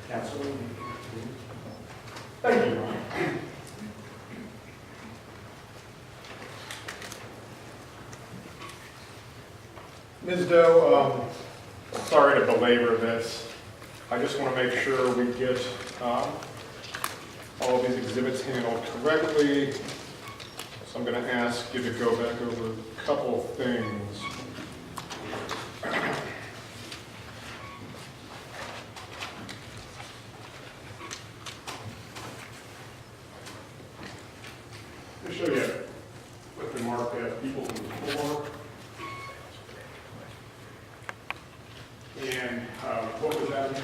Councilor. Thank you, Ron. Ms. Doe, sorry to belabor this. I just want to make sure we get all of these exhibits handled correctly. So I'm going to ask you to go back over a couple of things. Let me show you what the mark as people can for. And what was that again?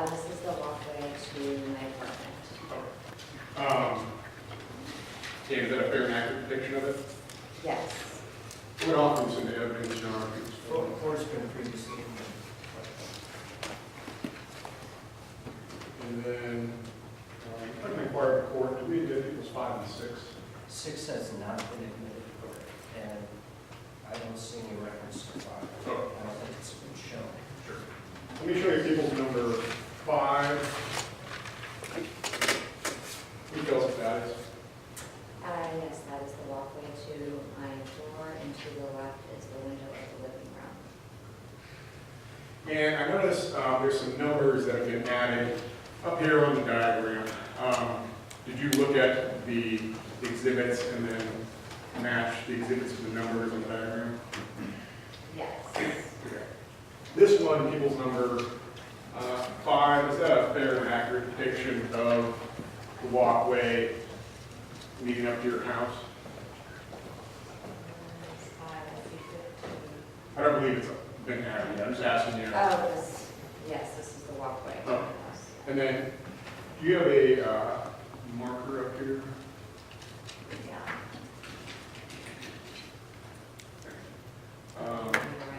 This is the walkway to my apartment. And is that a fair and accurate depiction of it? Yes. What offers in the evidence, John? Floor's been previously. And then, I can inquire of the court, do we admit people's 5 and 6? 6 has not been admitted for it, and I don't see any reference to 5. Oh. I don't think it's been shown. Sure. Let me show you people's number 5. Can you tell us what that is? Yes, that is the walkway to my door, and to the left is the window of the living room. And I notice there's some numbers that have been added up here on the diagram. Did you look at the exhibits and then match the exhibits to the numbers on the diagram? Yes. Okay. This one, people's number 5, is that a fair and accurate depiction of the walkway leading up to your house? I don't believe it's been added yet. I'm just asking you. Oh, yes, this is the walkway to the Oh. house. And then, do you have a marker up here? Yeah.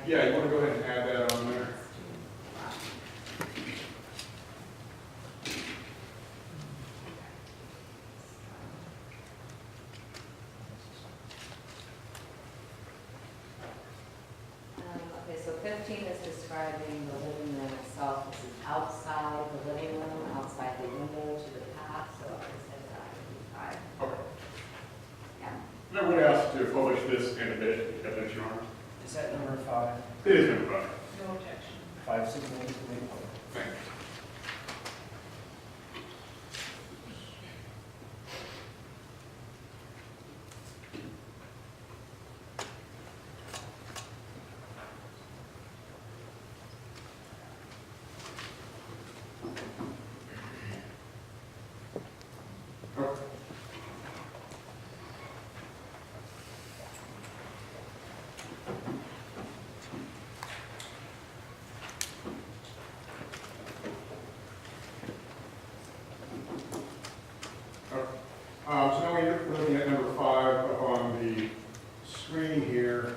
Yeah, you want to go ahead and add that on there? Okay, so 15 is describing the living room itself. This is outside the living room, outside the window to the path, so I would say that would be 5. Okay. Yeah. And I would ask to publish this in a bit, if that's your honor. Is that number 5? It is number 5. No objection. 5 significantly public. Thank you. Okay. So now we're looking at number 5 up on the screen here.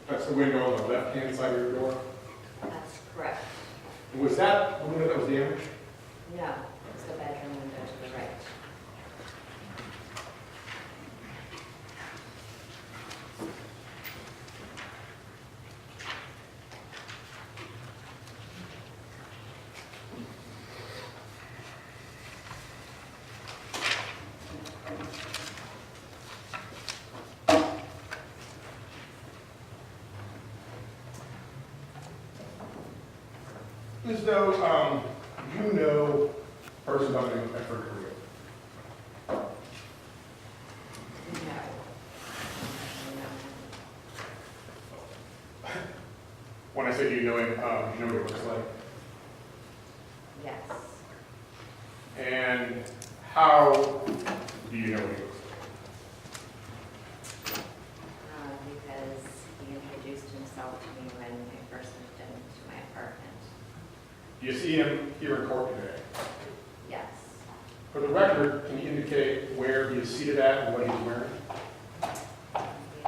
That's the window on the left-hand side of your door. That's correct. Was that the window that was damaged? No, it's the bedroom window to the right. Ms. Doe, you know a person by the name of Efren Carrillo? No. No. When I say do you know him, you know what he looks like? Yes. And how do you know what he looks like? Because he introduced himself to me when I first moved into my apartment. Do you see him here in court today? Yes. For the record, can you indicate where he is seated at and what he's wearing? He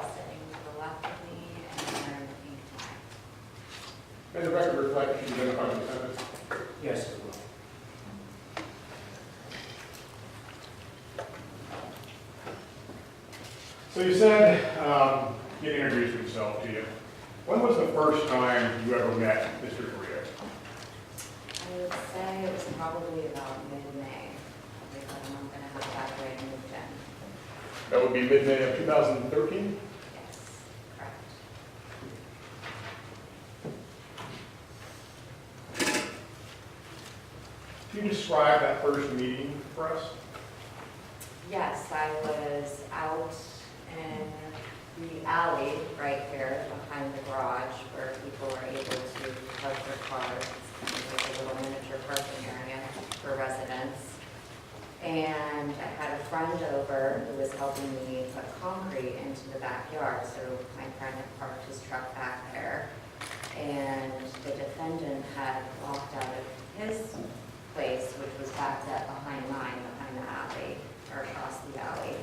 is sitting to the left of me and wearing a pink tie. May the record reflect that you identify the defendant? Yes, it will. So you said he introduced himself to you. When was the first time you ever met Mr. Carrillo? I would say it was probably about mid-May, because I'm going to have that way moved in. That would be mid-May of 2013? Yes, correct. Can you describe that first meeting for us? Yes, I was out in the alley right here behind the garage where people were able to park their cars. It's kind of like a little miniature parking area for residents. And I had a friend over who was helping me put concrete into the backyard. So my friend had parked his truck back there. And the defendant had walked out of his place, which was backed up behind mine, behind the alley, or across the alley.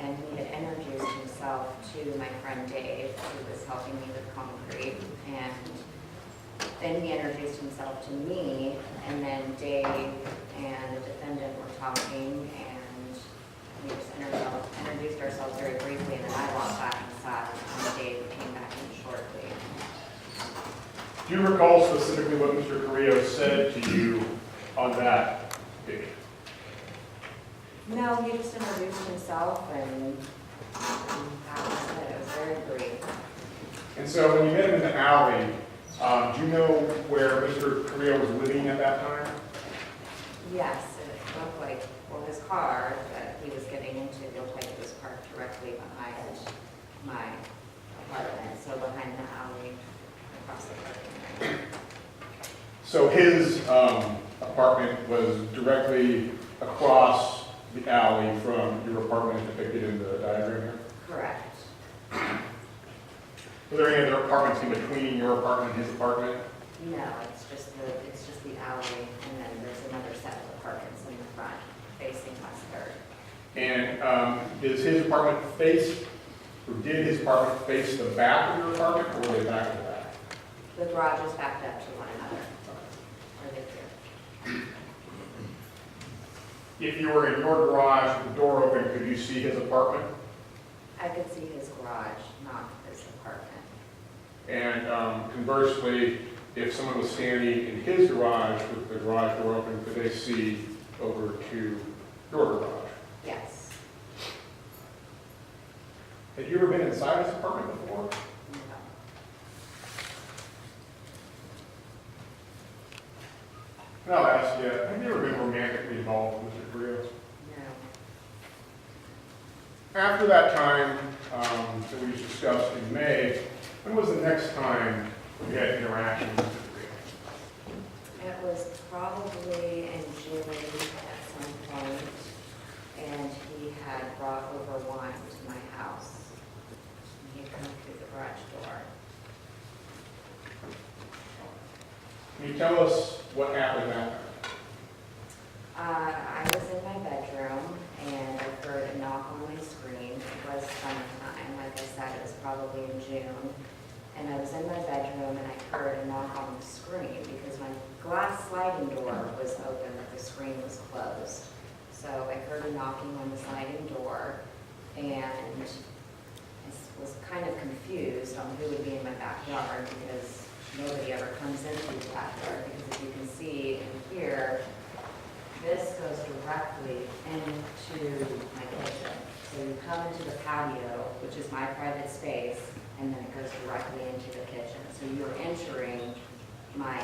And he had introduced himself to my friend Dave, who was helping me with concrete. And then he introduced himself to me, and then Dave and the defendant were talking, and we just introduced ourselves very briefly, and then I walked back inside, and Dave came back in shortly. Do you recall specifically what Mr. Carrillo said to you on that date? No, he just introduced himself, and that was it. It was very brief. And so when you met him in the alley, do you know where Mr. Carrillo was living at that time? Yes, it looked like, well, his car that he was getting into looked like it was parked directly behind my apartment, so behind the alley across the parking area. So his apartment was directly across the alley from your apartment depicted in the diagram here? Correct. Were there any other apartments in between your apartment and his apartment? No, it's just the alley, and then there's another set of apartments in the front facing West Third. And is his apartment face, or did his apartment face the back of your apartment, or were they back to the back? The garage is backed up to one another. Or they do. If you were in your garage with the door open, could you see his apartment? I could see his garage, not his apartment. And conversely, if someone was standing in his garage with the garage door open, could they see over to your garage? Yes. Had you ever been inside his apartment before? No. And I'll ask you, have you ever been romantically involved with Mr. Carrillo? No. After that time that we discussed in May, when was the next time you had interaction with Mr. Carrillo? It was probably in June at some point, and he had brought over wine to my house. He had come through the garage door. Can you tell us what happened that night? I was in my bedroom, and I heard a knock on my screen. It was summertime, like I said, it was probably in June. And I was in my bedroom, and I heard a knock on the screen because my glass sliding door was open, but the screen was closed. So I heard a knocking on the sliding door, and I was kind of confused on who would be in my backyard because nobody ever comes into the backyard, because if you can see in here, this goes directly into my kitchen. So you come into the patio, which is my private space, and then it goes directly into the kitchen. So you're entering my,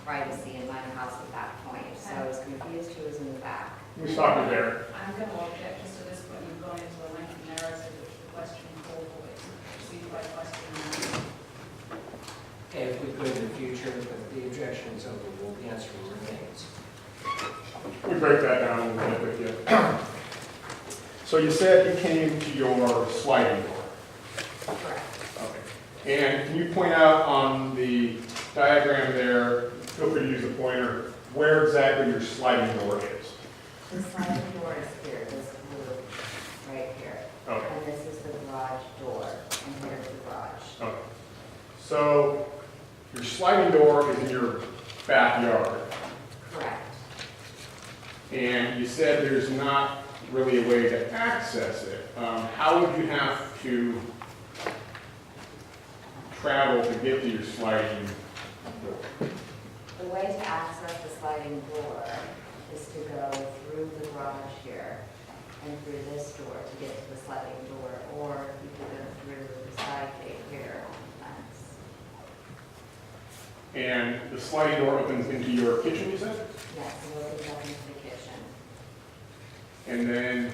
privacy in my house at that point. So I was confused who was in the back. Let me stop you there. I'm going to object just to this point. You've gone into a lengthy narrative which the question called for. Proceed by question. Okay, if we could in the future, but the objection is over, the answer remains. We break that down a little bit with you. So you said you came to your sliding door. Correct. Okay. And can you point out on the diagram there, feel free to use the pointer, where exactly your sliding door is? The sliding door is here, this blue, right here. Okay. And this is the garage door, and here's the garage. Okay. So your sliding door is in your backyard. Correct. And you said there's not really a way to access it. How would you have to travel to get to your sliding door? The way to access the sliding door is to go through the garage here and through this door to get to the sliding door, or you could go through the side gate here on the fence. And the sliding door opens into your kitchen, you said? Yes, it opens up into the kitchen. And then,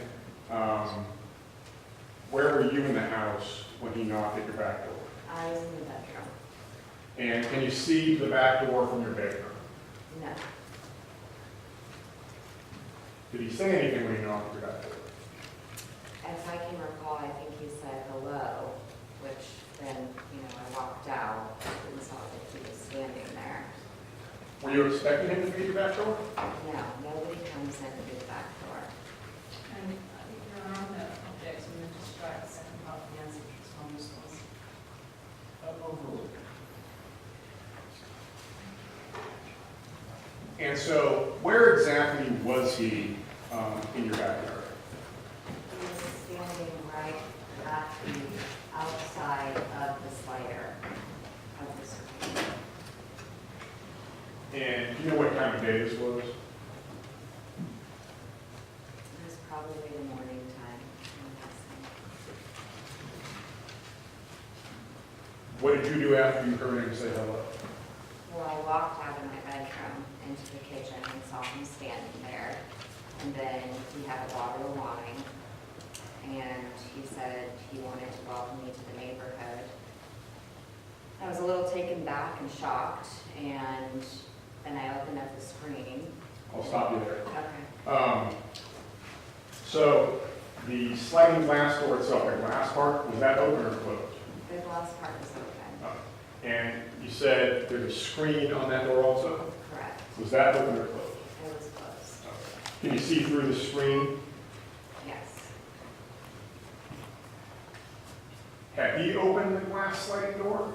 where were you in the house when he knocked at your back door? I was in the bedroom. And can you see the back door from your bedroom? No, Did he say anything when he knocked at your back door? as I can recall, I think he said hello, which then, I walked out and saw that he was standing there. Were you expecting him to be at your back door? No, nobody comes in through the back door. And if you're on the object, I'm going to strike the second part of the answer, which was Tom's was. Overruled. And so, where exactly was he in your backyard? He was standing right at the outside of the slider of the screen. And do you know what time of day this was? It was probably the morning time, I'm guessing. What did you do after you heard him say hello? Well, I walked out of my bedroom into the kitchen and saw him standing there. And then he had a bottle of wine, and he said he wanted to welcome me to the neighborhood. I was a little taken back and shocked, and then I opened up the screen. I'll stop you there. Okay. So, the sliding glass door itself, the glass part, was that open or closed? The glass part was open. And you said there's a screen on that door also? Correct. Was that open or closed? It was closed. Can you see through the screen? Yes. Had he opened the glass sliding door?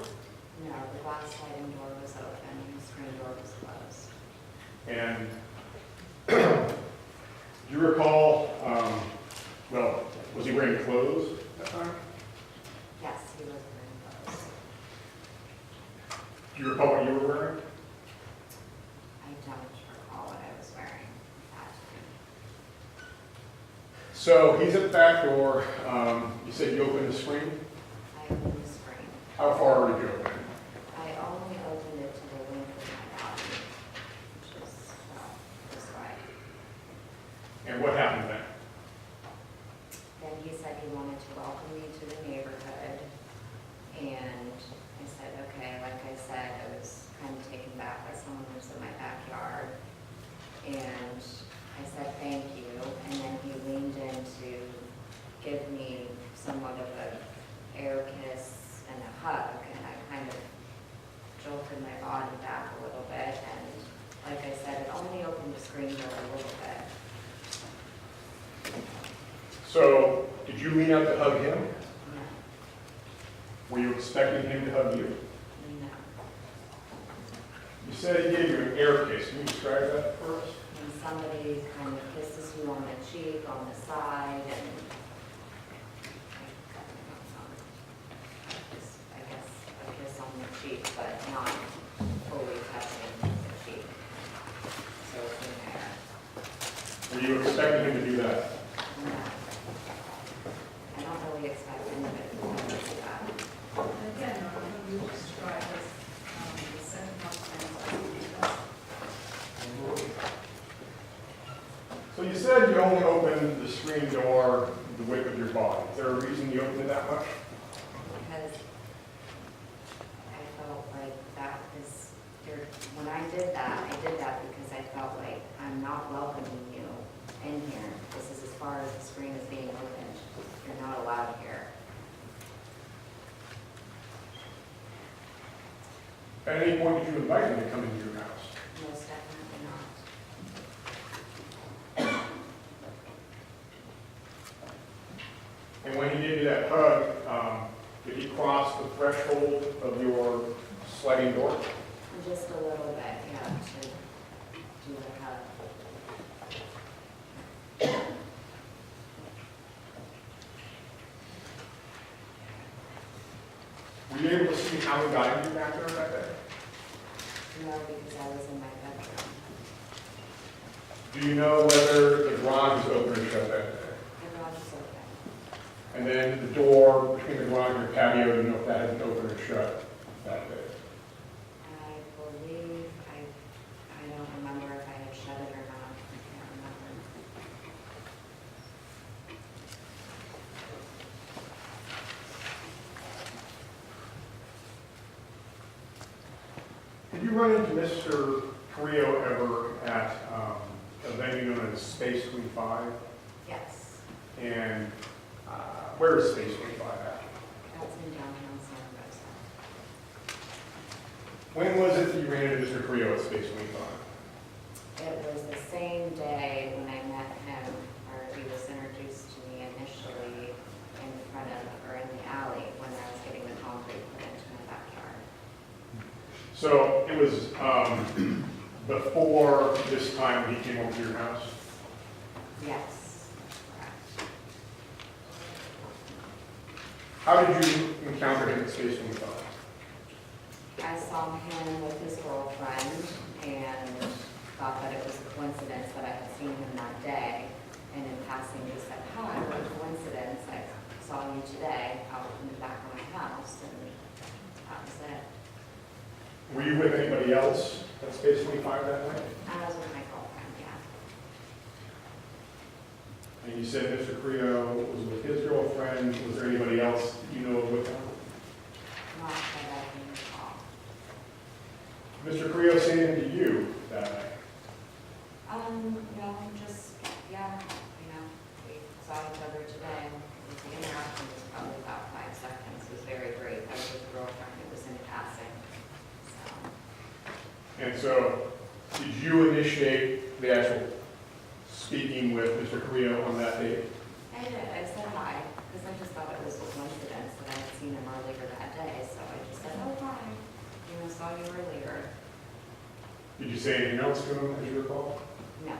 No, the glass sliding door was open and the screen door was closed. And do you recall, was he wearing clothes at that time? Yes, he was wearing clothes. Do you recall what you were wearing? I don't recall what I was wearing at that time. So he's at the back door. You said you opened the screen. I opened the screen. How far did you open it? I only opened it to the length of my body, which is about this way. And what happened then? Then he said he wanted to welcome me to the neighborhood, and I said, okay, like I said, I was kind of taken back by someone who was in my backyard, and I said, thank you, and then he leaned in to give me somewhat of an air kiss and a hug, and I kind of jolted my body back a little bit, and like I said, it only opened the screen door a little bit. So did you lean out to hug him? No, Were you expecting him to hug you? no. You said he gave you an air kiss. Can you describe that for us? When somebody kind of kisses you on the cheek, on the side, and I guess a kiss on the cheek, but not fully touching the cheek. So it's in there. Were you expecting him to do that? No. I don't really expect anybody to do that. And again, I'm going to describe this, the second part of the answer. So you said you only opened the screen door the width of your body. Is there a reason you opened it that much? Because I felt like that is, when I did that because I felt like I'm not welcoming you in here. This is as far as the screen is being opened. You're not allowed here. At any point did you invite him to come into your house? Most definitely not. And when he gave you that hug, did he cross the threshold of your sliding door? Just a little bit, yeah, to do the hug. Were you you able to see how he got into your backyard that day? No, because I was in my bedroom. Do you know whether the garage was open or shut that day? The garage is open. And then the door between the garage and your patio, do you know if that had been open or shut that day? I believe, I don't remember if I had shut it or not. I can't remember. Did you run into Mr. Carrillo ever at a venue known as Space 25? Yes, And where is Space 25 at? that's in downtown Santa Rosa. When was it that you ran into Mr. Carrillo at Space 25? It was the same day when I met him, or he was introduced to me initially in front of, or in the alley when I was getting the concrete put into my backyard. So it was before this time when he came over to your house? Yes, correct. How did you encounter him at Space 25? I saw him with his girlfriend and thought that it was a coincidence that I had seen him that day. And in passing, he said, "Hi, what a coincidence, I saw you today out in the back of my house," and that was it. Were you with anybody else at Space 25 that night? I was with my girlfriend, yeah. And you said Mr. Carrillo was with his girlfriend. Was there anybody else that you know of with him? Not that I can recall. Mr. Carrillo say anything to you that night? No, just, yeah, we saw each other today. The interaction was probably about 5 seconds. It was very brief. I was with a girlfriend. It was in passing. So, And so, did you initiate the actual speaking with Mr. Carrillo on that date? I did. I said hi, because I just thought it was a coincidence that I had seen him earlier that day. So I just said, "Oh, hi. Saw you earlier." Did you say anything else to him, as you recall? No.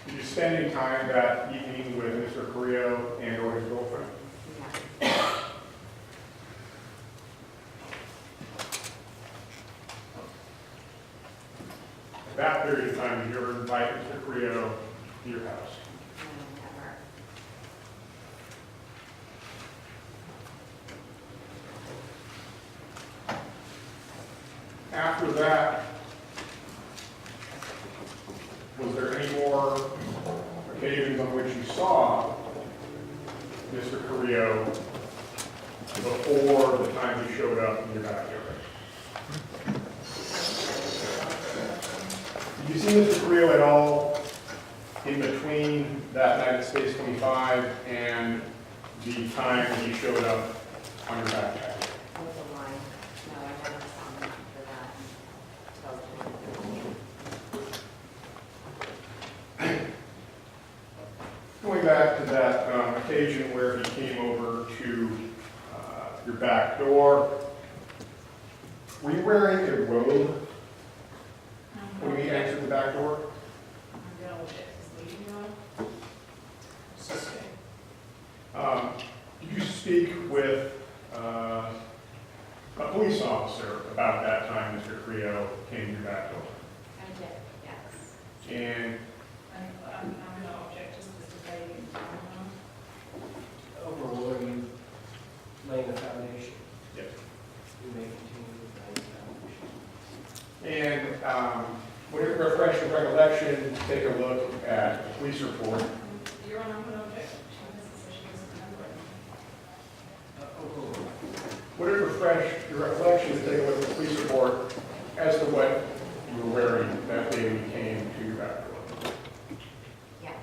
Did you spend any time that evening with Mr. Carrillo and or his girlfriend? No. At that period of time, did you ever invite Mr. Carrillo to your house? Never. After that, was there any more occasions on which you saw Mr. Carrillo before the time he showed up in your backyard? Did you see Mr. Carrillo at all in between that night at Space 25 and the time he showed up on your backyard? Over the line. No, I never saw him after that until 2013. Going back to that occasion where he came over to your back door, were you wearing a robe when he entered the back door? I'm going to check his leading on. Sustained. Did you speak with a police officer about that time Mr. Carrillo came to your back door? I did, yes. And I'm going to object just as a lady. Overall, are you laying the foundation? yes. You may continue with laying the foundation. And would it refresh your recollection to take a look at the police report? Your Honor, I'm going to object. She doesn't remember it. Overall, Would it refresh your recollection to take a look at the police report as to what you were wearing that day when you came to your back door? Yes.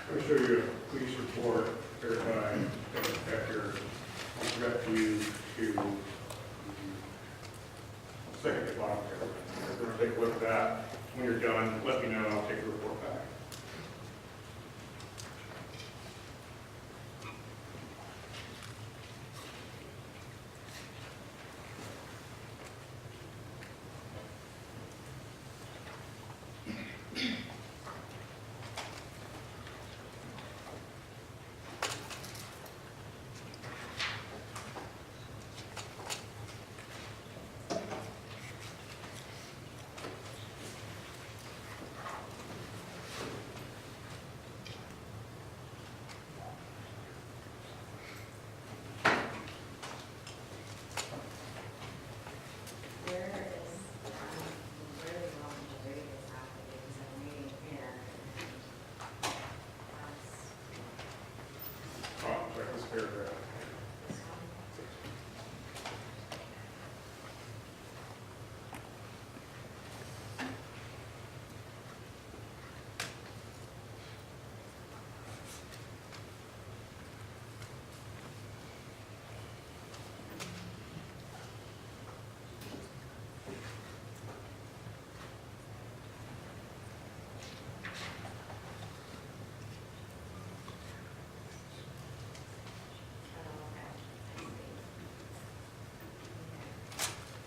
Let me show you a police report verified after refuge to second block. take a look at that. When you're done, let me know, and I'll take the report back. Where is, I'm really wanting to read this out because I'm reading here. That's Oh, check this paragraph. this one.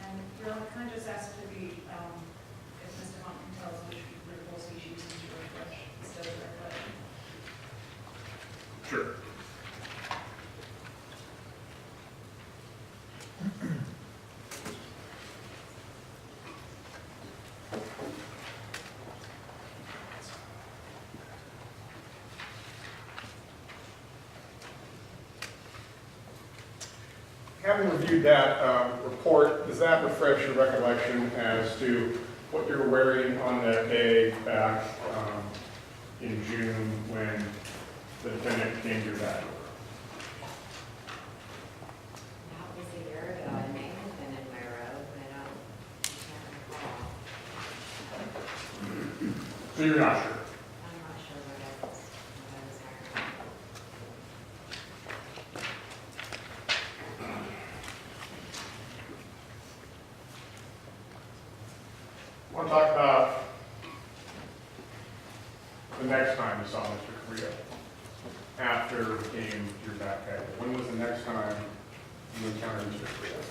And Bill, can I just ask to be, if Mr. Hunt can tell us which reports he's using to refresh instead of recollection? Sure. Having reviewed that report, does that refresh your recollection as to what you were wearing on that day back in June when the defendant came to your back door? That was a year ago. I may have been in my robe, but I can't recall. So you're not sure? I'm not sure what I was wearing. I want to talk about the next time you saw Mr. Carrillo after he came to your back door. When was the next time you encountered Mr. Carrillo?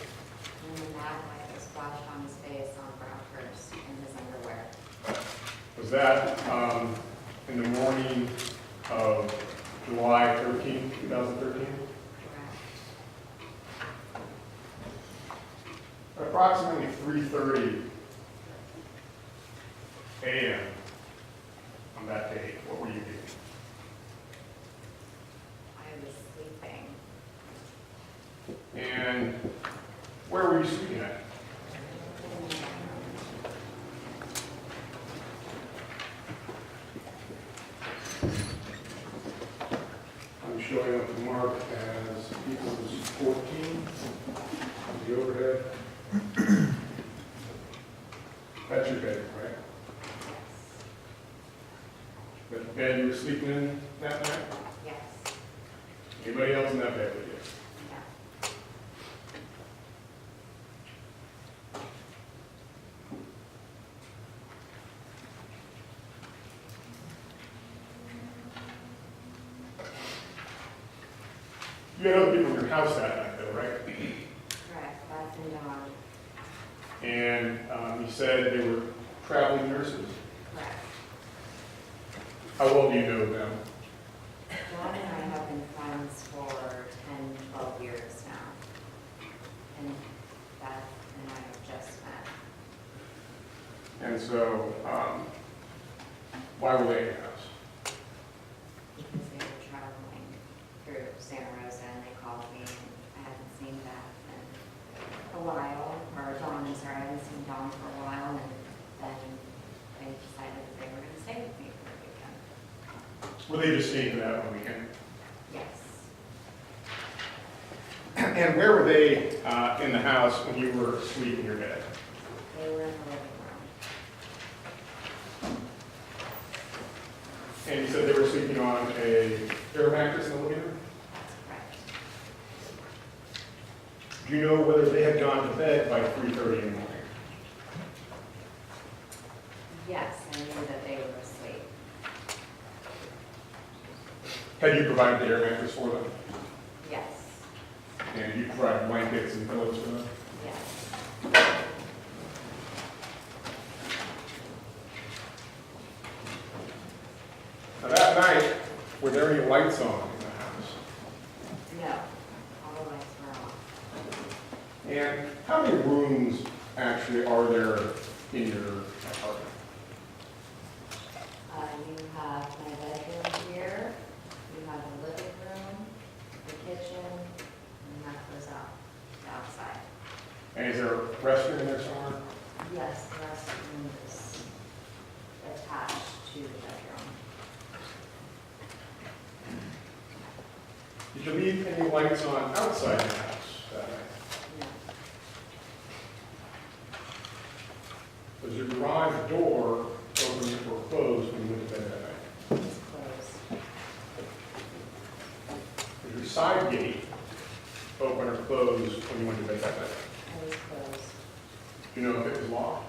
And then that light was flashed on his face on brown purse in his underwear. Was that in the morning of July 13, 2013? Correct. At approximately 3:30 a.m. on that date, what were you doing? I was sleeping. And where were you sleeping at? I'm showing up the mark as equals 14 on the overhead. That's your bed, right? That the bed you were sleeping in that night? Yes. Anybody else in that bed with you? No. You had other people in your house that night, though, right? Correct. That's in Dawn. And you said they were traveling nurses. Correct. How well do you know them? Dawn and I have been friends for 10, 12 years now. And Beth and I have just met. And so, why were they in your house? Because they were traveling through Santa Rosa and they called me and I hadn't seen Beth in a while, or Dawn, I'm sorry, I hadn't seen Dawn for a while, and then they decided that they were going to stay with me for a weekend. Were they just staying for that one weekend? Yes. And where were they in the house when you were asleep in your bed? They were in the living room. And you said they were sleeping on a air mattress in the living room? That's correct. Do you know whether they had gone to bed by 3:30 in the morning? Yes, I knew that they were asleep. Had you provided the air mattress for them? Yes, And you provided blankets and pillows for them? yes. Now that night, were there any lights on in the house? No, all the lights were off. And how many rooms actually are there in your apartment? You have my bedroom here, you have the living room, the kitchen, and that goes out, outside. And is there a restroom in there somewhere? Yes, the restroom is attached to the bedroom. Did you leave any lights on outside the house that night? No, Was your garage door open or closed when you went to bed that night? it's closed. Was your side gate open or closed when you went to bed that night? It was closed. Do you know if it was locked?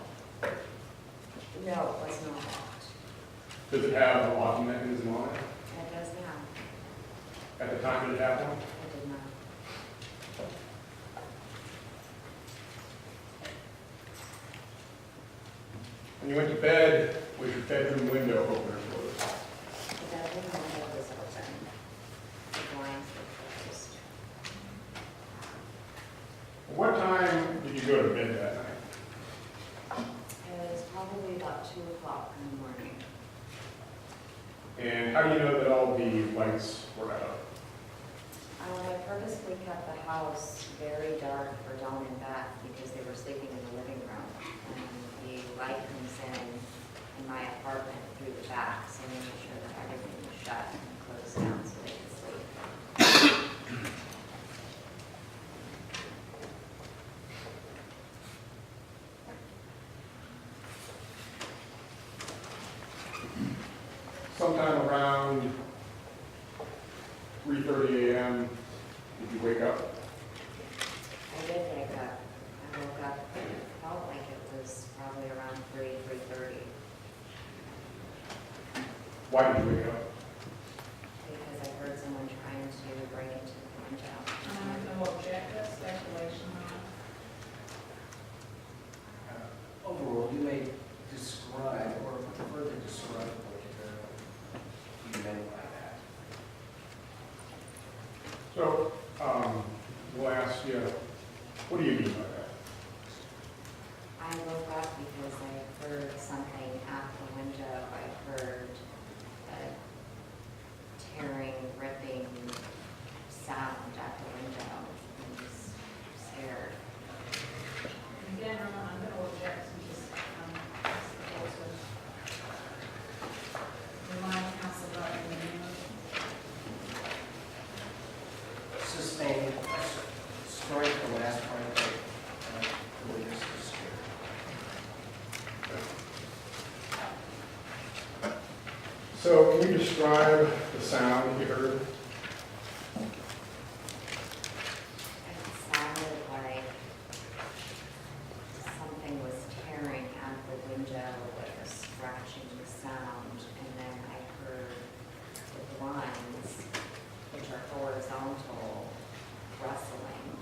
No, it was not locked. Does it have a locking mechanism on it? It does now. At the time, did it have one? It did not. When you went to bed, was your bedroom window open or closed? The bedroom window was open. The blinds were closed. What time did you go to bed that night? It was probably about 2 o'clock in the morning. And how do you know that all the lights were out? I purposely kept the house very dark for Dawn and Beth because they were sleeping in the living room. And the light comes in my apartment through the back, so making sure that everything was shut and closed down so they could sleep. Sometime around 3:30 a.m., did you wake up? I did wake up. I woke up, it felt like it was probably around 3:30, Why did you wake up? because I heard someone trying to break into the window. No object, that's speculation. Overall, you may describe or further describe what you meant by that. So, we'll ask you, what do you mean by that? I woke up because I heard something at the window. I heard a tearing, ripping sound at the window. I was scared. Again, I'm going to object to this, also remind council about the name. Sustain, strike the last part of it, the witness is scared. So, can you describe the sound you heard? It sounded like something was tearing at the window with a scratching sound, and then I heard the blinds, which are horizontal, rustling.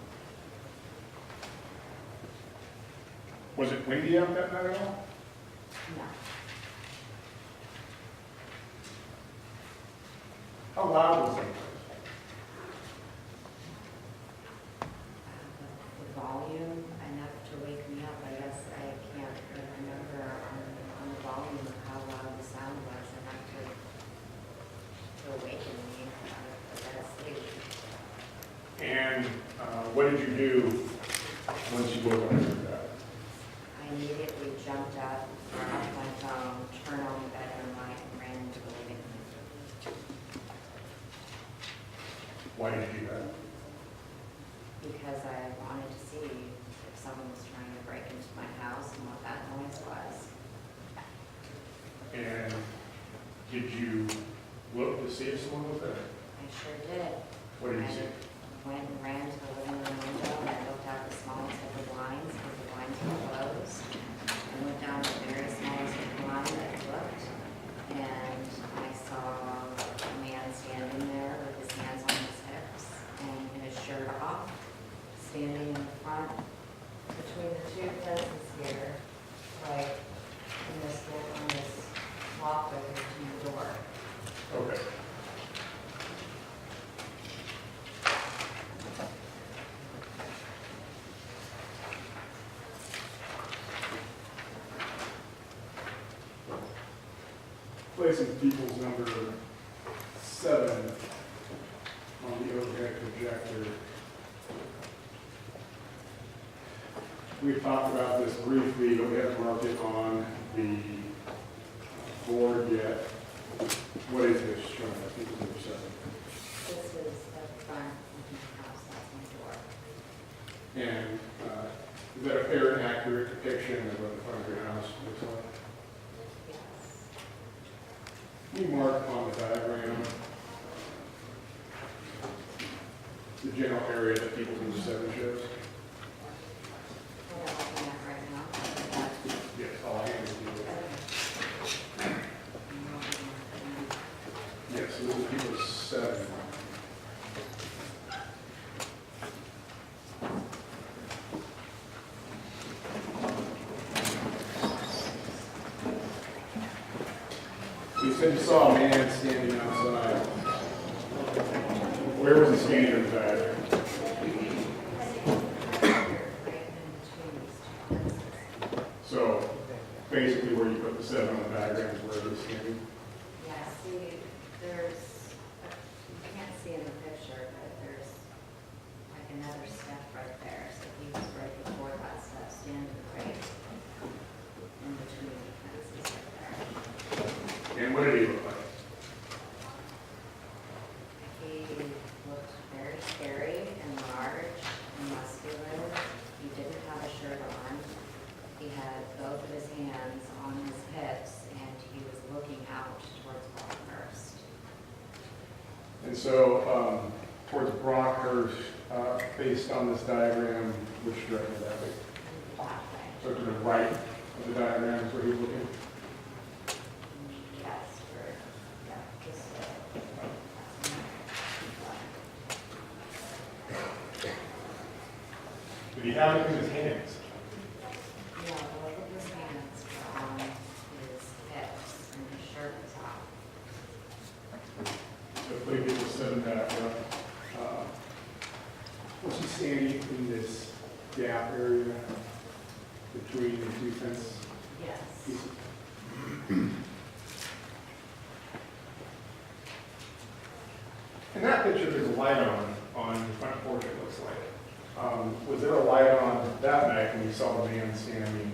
Was it windy out that night at all? No, How loud was it? the volume enough to wake me up. I guess I can't really remember on the volume of how loud the sound was enough to awaken me out of that sleep. And what did you do once you woke up from that? I immediately jumped up, grabbed my phone, turned on the bedroom light, and ran into the living room Why did you do that? because I wanted to see if someone was trying to break into my house and what that noise was. And did you look to see if someone was there? I sure did. What did you see? I went and ran to the living room window and I looked out the smallest of the blinds because the blinds were closed. I went down to the very smallest of the blinds placing people's number 7 on the overhead projector. We've talked about this briefly, but we haven't marked it on the board yet. What is this showing us? People's number 7. This is the front of the house, that's my door. And is that a fair and accurate depiction of what the front of your house looks like? Yes. Can you mark on the diagram the general area that people's number 7 shows? What I'm looking at right now. Yes, I'll hand it to you. Yes, so this is people's 7. You said you saw a man standing outside. Where was he standing in the diagram? So basically where you put the 7 on the diagram is where he's standing. Yeah, see, you can't see in the picture, but there's like another step right there. So he was right before that step, standing right in between the fences right there. And what did he look like? He looked very scary and large and muscular. He didn't have a shirt on. He had both of his hands on his hips, and he was looking out towards Brockhurst. And so towards Brockhurst, based on this diagram, which direction would that be? That way. So to the right of the diagram is where he's looking? Yes, this way. Did he have it in his hands? Yeah, both of his hands were on his hips, and his shirt was off. So putting people 7 back up. Was he standing in this gap area between the 2 fence Yes. pieces? In that picture, there's a light on the front porch, it looks like. Was there a light on that night when you saw the man standing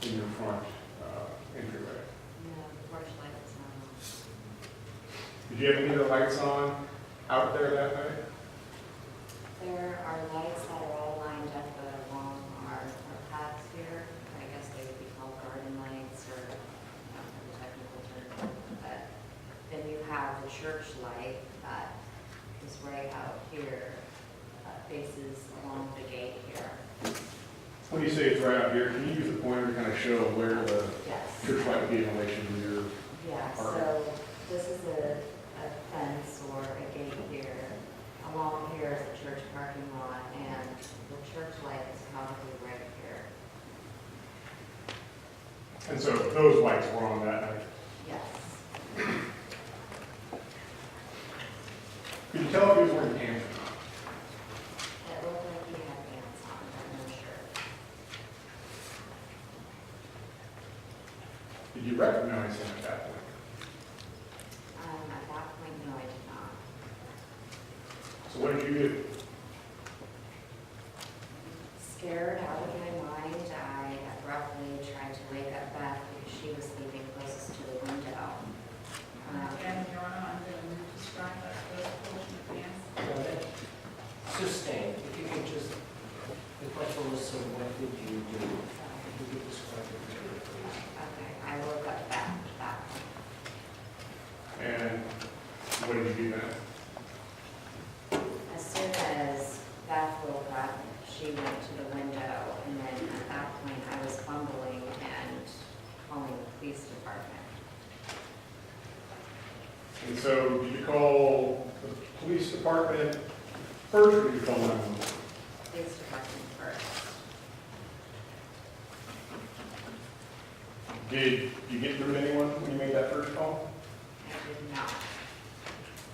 in your front entryway? No, the porch light was not on. Did you have any other lights on out there that night? There are lights that are all lined up along our paths here. I guess they would be called garden lights or, I don't know the technical term. But then you have the church light that is right out here, faces along the gate here. When you say it's right out here, can you use a pointer to kind of show where the Yes. church light would be in relation to your? Yeah, so this is a fence or a gate here. Along here is the church parking lot, and the church light is probably right here. And so those lights were on that night. Yes. Could you tell if he was wearing pants or not? It looked like he had pants on, but no shirt. Did you recognize him at that point? At that point, no, I did not. So what did you do? Scared out of my mind, I abruptly tried to wake up Beth because she was sleeping closest to the window. And Your Honor, I'm going to describe that first portion of the answer. Sustained, if you could just, the question was, so what did you do? You could describe it to me, please. Okay, I woke up Beth that And what did you do then? As soon as Beth woke up, she went to the window, and then at that point, I was fumbling and calling the police department. And so did you call the police department first, or did you call 911? Police department first. Did you get through to anyone when you made that first call? I did not.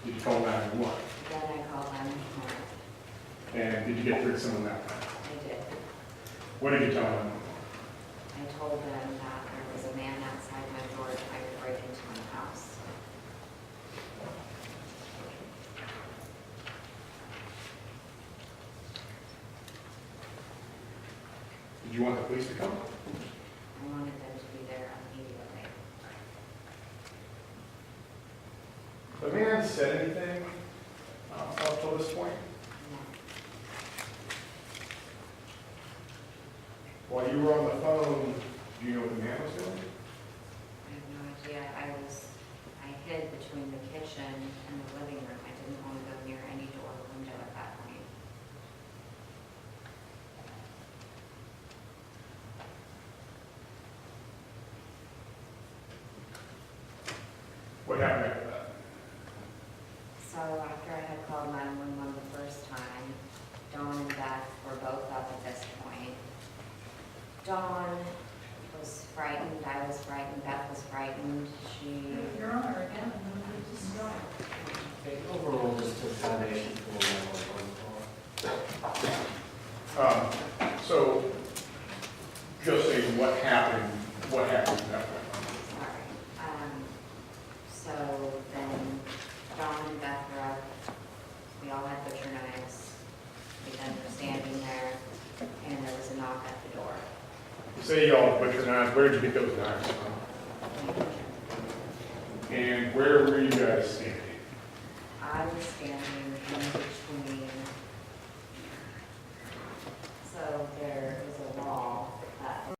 Did you call 911? Then I called 911. And did you get through to someone that time? I did. What did you tell them? I told them that there was a man outside my door trying to break into my house. Did you want the police to come? I wanted them to be there immediately. The man said anything up till this point? No. While you were on the phone, do you know what the man was doing? I have no idea. I hid between the kitchen and the living room. I didn't want to go near any door or window at that point. What happened after that? So after I had called 911 the first time, Dawn and Beth were both up at this point. Dawn was frightened, I was frightened, Beth was frightened. Your Honor, again, I'm going to describe. Okay, overall, just the foundation for the 911 call. So, just say what happened at that point? Sorry. So then Dawn and Beth were up. We all had butcher knives. We then were standing there, and there was a knock at the door. Say y'all butcher knives, where did you get those knives from? My kitchen. And where were you guys standing? I was standing